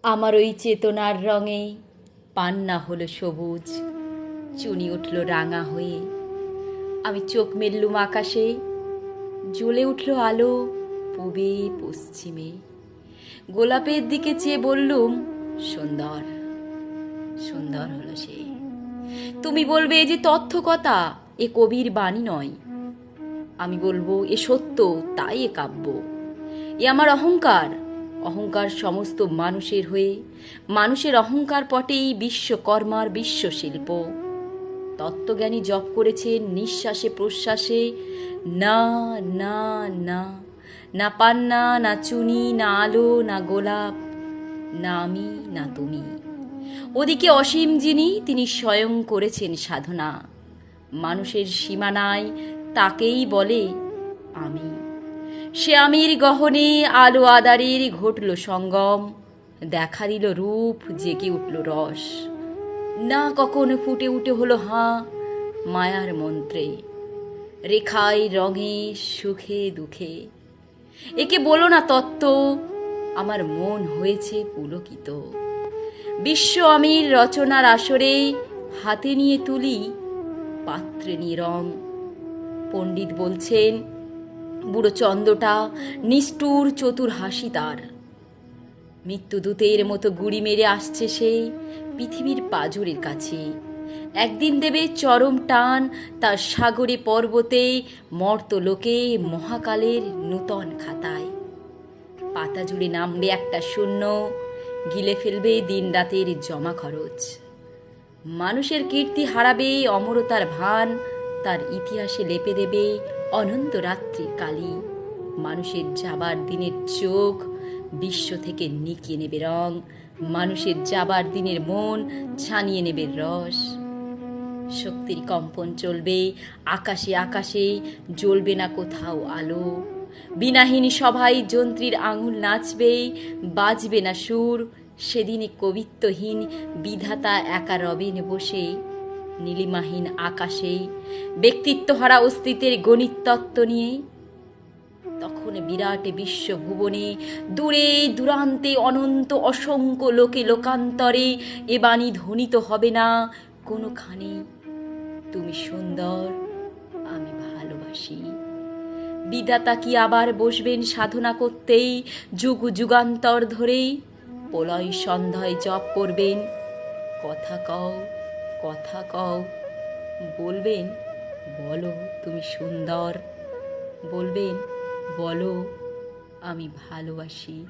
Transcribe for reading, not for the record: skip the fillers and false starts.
আমার ওই চেতনার রঙে পান্না হলো সবুজ, চুনি উঠল রাঙা হয়ে। আমি চোখ মেললুম আকাশে, জ্বলে উঠল আলো পূবে পশ্চিমে। গোলাপের দিকে চেয়ে বললুম, সুন্দর সুন্দর হলো সে। তুমি বলবে এ যে তথ্যকথা, এ কবির বাণী নয়। আমি বলবো এ সত্য, তাই এ কাব্য। এ আমার অহংকার, অহংকার সমস্ত মানুষের হয়ে। মানুষের অহংকার পটেই বিশ্বকর্মার বিশ্বশিল্প। তত্ত্বজ্ঞানী জপ করেছেন নিঃশ্বাসে প্রশ্বাসে, না না না, না পান্না, না চুনি, না আলো, না গোলাপ, না আমি, না তুমি। ওদিকে অসীম যিনি, তিনি স্বয়ং করেছেন সাধনা। মানুষের সীমানায় তাকেই বলে আমি। সে আমির গহনে আলো আদারের ঘটল সঙ্গম, দেখা দিল রূপ, জেগে উঠল রস। না কখনো ফুটে উঠে হলো হাঁ মায়ার মন্ত্রে, রেখায় রঙে সুখে দুঃখে। একে বলো না তত্ত্ব, আমার মন হয়েছে পুলকিত। বিশ্ব আমির রচনার আসরে হাতে নিয়ে তুলি পাত্রে নিয়ে রং। পণ্ডিত বলছেন বুড়ো চন্দ্রটা নিষ্ঠুর চতুর হাসি তার। মৃত্যুদূতের মতো গুড়ি মেরে আসছে সে পৃথিবীর পাজরের কাছে। একদিন দেবে চরম টান তার সাগরে পর্বতে, মর্তলোকে মহাকালের নূতন খাতায়। পাতা জুড়ে নামবে একটা শূন্য, গিলে ফেলবে দিন রাতের জমা খরচ। মানুষের কীর্তি হারাবে অমরতার ভান, তার ইতিহাসে লেপে দেবে অনন্ত রাত্রির কালি। মানুষের যাবার দিনের চোখ বিশ্ব থেকে নিকিয়ে নেবে রং, মানুষের যাবার দিনের মন ছানিয়ে নেবে রস। শক্তির কম্পন চলবে আকাশে আকাশে, জ্বলবে না কোথাও আলো। বিনাহীন সভায় যন্ত্রীর আঙুল নাচবে, বাজবে না সুর। সেদিনে কবিত্বহীন বিধাতা একা রবেন বসে নীলিমাহীন আকাশে, ব্যক্তিত্বহারা অস্তিত্বের গণিত তত্ত্ব নিয়ে। তখন বিরাট বিশ্বভুবনে দূরে দূরান্তে অনন্ত অসংখ্য লোকে লোকান্তরে এ বাণী ধ্বনিত হবে না কোনোখানে, তুমি সুন্দর, আমি ভালোবাসি। বিধাতা কি আবার বসবেন সাধনা করতেই যুগ যুগান্তর ধরে? প্রলয় সন্ধ্যায় জপ করবেন, কথা কও কথা কও। বলবেন বলো তুমি সুন্দর, বলবেন বলো আমি ভালোবাসি।